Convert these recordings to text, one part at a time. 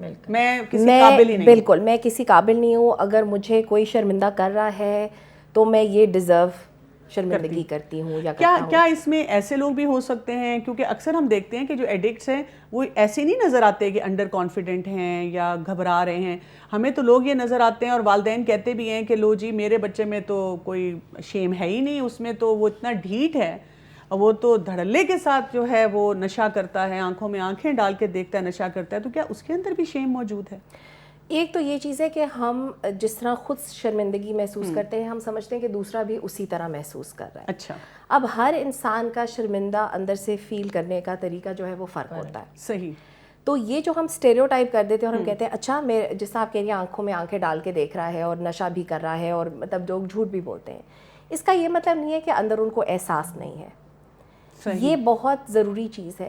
میں کسی قابل ہی نہیں. بالکل میں کسی قابل نہیں ہوں. اگر مجھے کوئی شرمندہ کر رہا ہے تو میں یہ ڈیزرو شرمندگی کرتی ہوں یا کرتا ہوں. کیا اس میں ایسے لوگ بھی ہو سکتے ہیں, کیونکہ اکثر ہم دیکھتے ہیں کہ جو ایڈکٹس ہیں وہ ایسے نہیں نظر آتے کہ انڈر کانفیڈنٹ ہیں یا گھبرا رہے ہیں. ہمیں تو لوگ یہ نظر آتے ہیں اور والدین کہتے بھی ہیں کہ لو جی میرے بچے میں تو کوئی شیم ہے ہی نہیں, اس میں تو وہ اتنا ڈھیٹ ہے, وہ تو دھڑلے کے ساتھ جو ہے وہ نشہ کرتا ہے, آنکھوں میں آنکھیں ڈال کے دیکھتا ہے, نشہ کرتا ہے. تو کیا اس کے اندر بھی شیم موجود ہے؟ ایک تو یہ چیز ہے کہ ہم جس طرح خود شرمندگی محسوس کرتے ہیں ہم سمجھتے ہیں کہ دوسرا بھی اسی طرح محسوس کر رہا ہے. اچھا, اب ہر انسان کا شرمندہ اندر سے فیل کرنے کا طریقہ جو ہے وہ فرق ہوتا ہے. صحیح. تو یہ جو ہم اسٹیریوٹائپ کر دیتے ہیں اور ہم کہتے ہیں اچھا جس طرح آپ کہہ رہی ہیں آنکھوں میں آنکھیں ڈال کے دیکھ رہا ہے اور نشہ بھی کر رہا ہے اور مطلب لوگ جھوٹ بھی بولتے ہیں, اس کا یہ مطلب نہیں ہے کہ اندر ان کو احساس نہیں ہے. یہ بہت ضروری چیز ہے.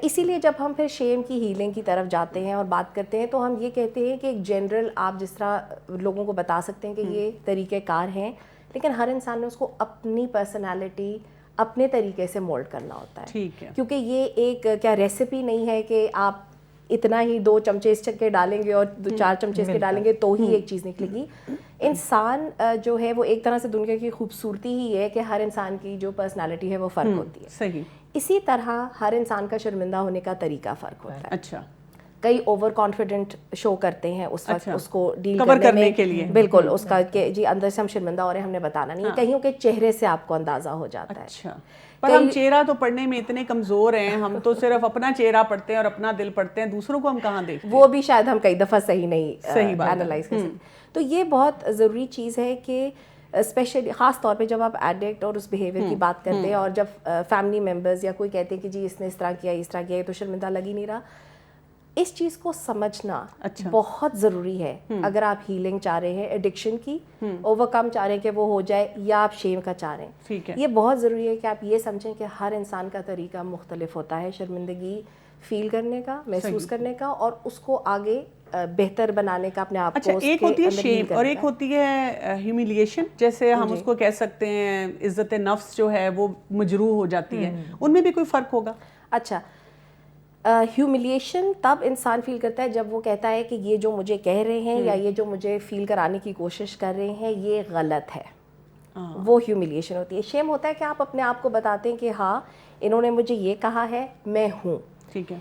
اسی لیے جب ہم پھر شیم کی ہیلنگ کی طرف جاتے ہیں اور بات کرتے ہیں تو ہم یہ کہتے ہیں کہ ایک جنرل آپ جس طرح لوگوں کو بتا سکتے ہیں کہ یہ طریقہ کار ہیں, لیکن ہر انسان نے اس کو اپنی پرسنالٹی اپنے طریقے سے مولڈ کرنا ہوتا ہے. ٹھیک ہے. کیونکہ یہ ایک کیا ریسیپی نہیں ہے کہ آپ اتنا ہی 2 چمچے اس کے ڈالیں گے اور 4 چمچے اس کے ڈالیں گے تو ہی ایک چیز نکلے گی. انسان جو ہے وہ ایک طرح سے دنیا کی خوبصورتی ہی ہے کہ ہر انسان کی جو پرسنالٹی ہے وہ فرق ہوتی ہے. صحیح. اسی طرح ہر انسان کا شرمندہ ہونے کا طریقہ فرق ہوتا ہے. اچھا. کئی اوور کانفیڈنٹ شو کرتے ہیں اس وقت اس کو ڈیل کرنے کے لیے. بالکل اس کا کہ جی اندر سے ہم شرمندہ ہو رہے ہیں, ہم نے بتانا نہیں ہے. کہیں کے چہرے سے آپ کو اندازہ ہو جاتا ہے. اچھا, پر ہم چہرہ تو پڑھنے میں اتنے کمزور ہیں, ہم تو صرف اپنا چہرہ پڑھتے ہیں اور اپنا دل پڑھتے ہیں, دوسروں کو ہم کہاں دیکھتے ہیں. وہ بھی شاید ہم کئی دفعہ صحیح نہیں اینالائز کر سکتے. تو یہ بہت ضروری چیز ہے کہ اسپیشلی خاص طور پہ جب آپ ایڈکٹ اور اس بیہیویئر کی بات کرتے ہیں اور جب فیملی ممبرز یا کوئی کہتے ہیں کہ جی اس نے اس طرح کیا یہ تو شرمندہ لگ ہی نہیں رہا, اس چیز کو سمجھنا بہت ضروری ہے. اگر آپ ہیلنگ چاہ رہے ہیں ایڈکشن کی, اوور کم چاہ رہے ہیں کہ وہ ہو جائے, یا آپ شیم کا چاہ رہے ہیں, یہ بہت ضروری ہے کہ آپ یہ سمجھیں کہ ہر انسان کا طریقہ مختلف ہوتا ہے شرمندگی فیل کرنے کا, محسوس کرنے کا, اور اس کو آگے بہتر بنانے کا اپنے آپ کو. اچھا, ایک ہوتی ہے شیم اور ایک ہوتی ہے ہیومیلیشن, جیسے ہم اس کو کہہ سکتے ہیں عزت نفس جو ہے وہ مجروح ہو جاتی ہے, ان میں بھی کوئی فرق ہوگا؟ اچھا, ہیومیلیشن تب انسان فیل کرتا ہے جب وہ کہتا ہے کہ یہ جو مجھے کہہ رہے ہیں یا یہ جو مجھے فیل کرانے کی کوشش کر رہے ہیں یہ غلط ہے, وہ ہیومیلیشن ہوتی ہے. شیم ہوتا ہے کہ آپ اپنے آپ کو بتاتے ہیں کہ ہاں انہوں نے مجھے یہ کہا ہے, میں ہوں. ٹھیک ہے.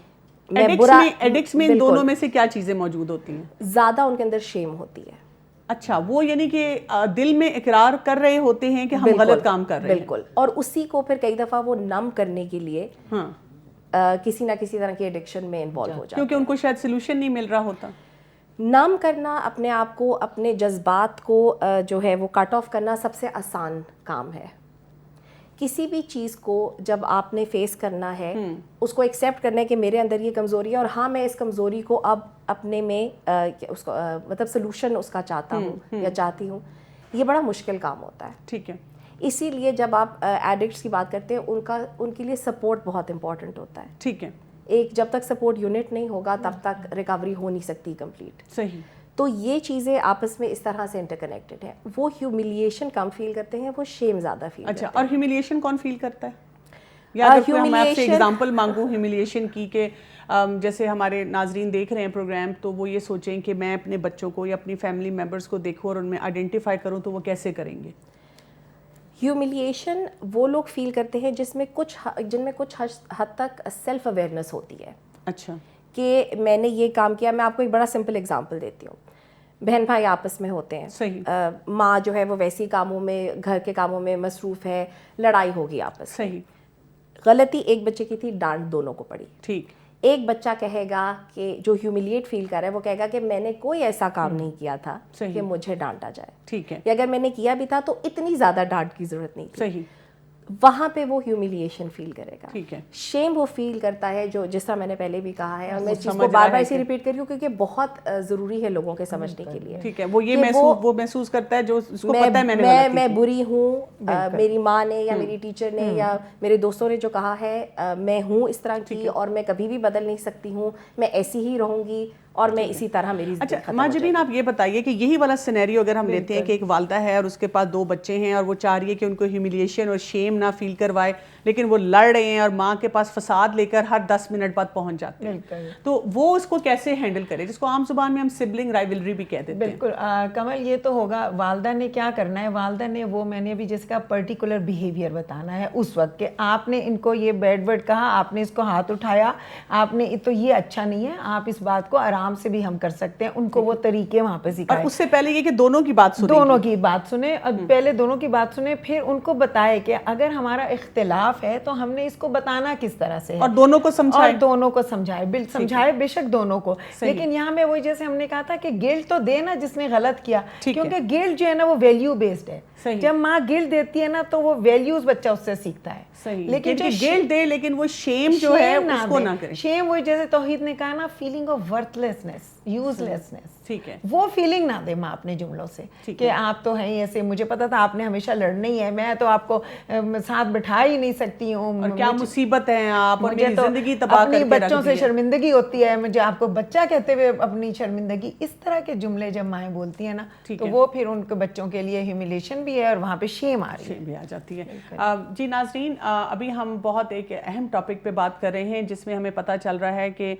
ایڈکٹس میں ان دونوں میں سے کیا چیزیں موجود ہوتی ہیں؟ زیادہ ان کے اندر شیم ہوتی ہے. اچھا, وہ یعنی کہ دل میں اقرار کر رہے ہوتے ہیں کہ ہم غلط کام کر رہے ہیں. بالکل, اور اسی کو پھر کئی دفعہ وہ نم کرنے کے لیے کسی نہ کسی طرح کی ایڈکشن میں انوالو ہو جاتے ہیں, کیونکہ ان کو شاید سلوشن نہیں مل رہا ہوتا. نم کرنا, اپنے آپ کو, اپنے جذبات کو جو ہے وہ کٹ آف کرنا سب سے آسان کام ہے. کسی بھی چیز کو جب آپ نے فیس کرنا ہے اس کو ایکسیپٹ کرنا ہے کہ میرے اندر یہ کمزوری ہے اور ہاں میں اس کمزوری کو اب اپنے میں اس کو مطلب سلوشن اس کا چاہتا ہوں یا چاہتی ہوں, یہ بڑا مشکل کام ہوتا ہے. ٹھیک ہے. اسی لیے جب آپ ایڈکٹس کی بات کرتے ہیں ان کے لیے سپورٹ بہت امپورٹنٹ ہوتا ہے. ٹھیک ہے. ایک جب تک سپورٹ یونٹ نہیں ہوگا تب تک ریکوری ہو نہیں سکتی کمپلیٹ. صحیح. تو یہ چیزیں آپس میں اس طرح سے انٹر کنیکٹڈ ہیں. وہ ہیومیلیشن کم فیل کرتے ہیں, وہ شیم زیادہ فیل کرتے ہیں. اچھا, اور ہیومیلیشن کون فیل کرتا ہے؟ یا اگر میں آپ سے ایگزامپل مانگوں ہیومیلیشن کی, کہ جیسے ہمارے ناظرین دیکھ رہے ہیں پروگرام, تو وہ یہ سوچیں کہ میں اپنے بچوں کو یا اپنی فیملی ممبرس کو دیکھوں اور ان میں آئیڈینٹیفائی کروں, تو وہ کیسے کریں گے؟ ہیومیلیشن وہ لوگ فیل کرتے ہیں جن میں کچھ حد تک سیلف اویئرنیس ہوتی ہے. اچھا, کہ میں نے یہ کام کیا. میں آپ کو ایک بڑا سمپل اگزامپل دیتی ہوں. بہن بھائی آپس میں ہوتے ہیں, صحیح, ماں جو ہے وہ ویسی کاموں میں, گھر کے کاموں میں مصروف ہے, لڑائی ہوگی آپس. صحیح. غلطی ایک بچے کی تھی, ڈانٹ دونوں کو پڑی. ٹھیک. ایک بچہ کہے گا کہ جو ہیومیلیٹ فیل کر رہا ہے وہ کہے گا کہ میں نے کوئی ایسا کام نہیں کیا تھا کہ مجھے ڈانٹا جائے. ٹھیک ہے. یا اگر میں نے کیا بھی تھا تو اتنی زیادہ ڈانٹ کی ضرورت نہیں تھی. صحیح. وہاں پہ وہ ہیومیلیشن فیل کرے گا. ٹھیک ہے. شیم وہ فیل کرتا ہے جو جس طرح میں نے پہلے بھی کہا ہے, اور میں اس چیز کو بار بار اسے ریپیٹ کر رہی ہوں کیونکہ بہت ضروری ہے لوگوں کے سمجھنے کے لیے. ٹھیک ہے. وہ یہ محسوس کرتا ہے جو اس کو پتہ ہے میں بری ہوں, میری ماں نے یا میری ٹیچر نے یا میرے دوستوں نے جو کہا ہے میں ہوں اس طرح کی اور میں کبھی بھی بدل نہیں سکتی ہوں, میں ایسی ہی رہوں گی اور میں اسی طرح میری. اچھا ماجبین, آپ یہ بتائیے کہ یہی والا سینیریو اگر ہم لیتے ہیں کہ ایک والدہ ہے اور اس کے پاس 2 بچے ہیں اور وہ چاہ رہی ہے کہ ان کو ہیومیلیشن اور شیم نہ فیل کروائے, لیکن وہ لڑ رہے ہیں اور ماں کے پاس فساد لے کر ہر 10 منٹ بعد پہنچ جاتے ہیں. تو وہ اس کو کیسے ہینڈل کرے, جس کو عام زبان میں ہم سبلنگ رائیولری بھی کہہ دیتے ہیں. بالکل کمل, یہ تو ہوگا والدہ نے کیا کرنا ہے. والدہ نے وہ, میں نے ابھی جس کا پرٹیکولر بیہیویئر بتانا ہے اس وقت کہ آپ نے ان کو یہ بیڈ ورڈ کہا, آپ نے اس کو ہاتھ اٹھایا, آپ نے تو یہ اچھا نہیں ہے, آپ اس بات کو آرام سے بھی ہم کر سکتے ہیں. ان کو وہ طریقے وہاں پہ سکھائیں. اور اس سے پہلے یہ کہ دونوں کی بات سنیں, دونوں کی بات سنیں, پہلے دونوں کی بات سنیں, پھر ان کو بتائے کہ اگر ہمارا اختلاف ہے تو ہم نے اس کو بتانا کس طرح سے ہے, اور دونوں کو سمجھائے, اور دونوں کو سمجھائے بے شک دونوں کو. لیکن یہاں میں وہی جیسے ہم نے کہا تھا کہ گلٹ تو دے نا جس نے غلط کیا, کیونکہ گلٹ جو ہے نا وہ ویلیو بیسڈ ہے. جب ماں گلٹ دیتی ہے نا تو وہ ویلیوز بچہ اس سے سیکھتا ہے. لیکن جو گلٹ دے لیکن وہ شیم جو ہے اس کو نہ کرے. شیم وہی جیسے توحید نے کہا نا, feeling of worth lessons, use lessons, ٹھیک ہے, وہ فیلنگ نہ دے ماں اپنے جملوں سے کہ آپ تو ہیں ایسے, مجھے پتا تھا آپ نے ہمیشہ لڑنا ہی ہے, میں تو آپ کو ساتھ بٹھا ہی نہیں سکتی ہوں, اور کیا مصیبت ہے آپ, اور مجھے میری تو زندگی تباہ کر کے رکھ دی ہے, بچوں سے شرمندگی ہوتی ہے, مجھے آپ کو بچہ کہتے ہوئے اپنی شرمندگی. اس طرح کے جملے جب مائیں بولتی ہیں نا تو وہ پھر ان کے بچوں کے لیے ہیوملیشن بھی ہے اور وہاں پہ شیم آ رہی ہے, بھی آ جاتی ہے. جی ناظرین, ابھی ہم بہت ایک اہم ٹاپک پہ بات کر رہے ہیں جس میں ہمیں پتہ چل رہا ہے کہ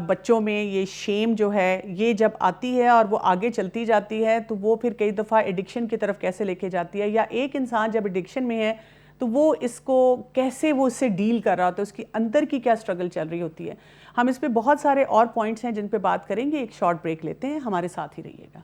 بچوں میں یہ شیم جو ہے یہ جب آتی ہے اور وہ آگے چلتی جاتی ہے تو وہ پھر کئی دفعہ ایڈکشن کی طرف کیسے لے کے جاتی ہے, یا ایک انسان جب ایڈکشن میں ہے تو وہ اس کو کیسے وہ اس سے ڈیل کر رہا ہوتا ہے, اس کی اندر کی کیا سٹرگل چل رہی ہوتی ہے. ہم اس پہ بہت سارے اور پوائنٹس ہیں جن پہ بات کریں گے. ایک شارٹ بریک لیتے ہیں, ہمارے ساتھ ہی رہیے گا.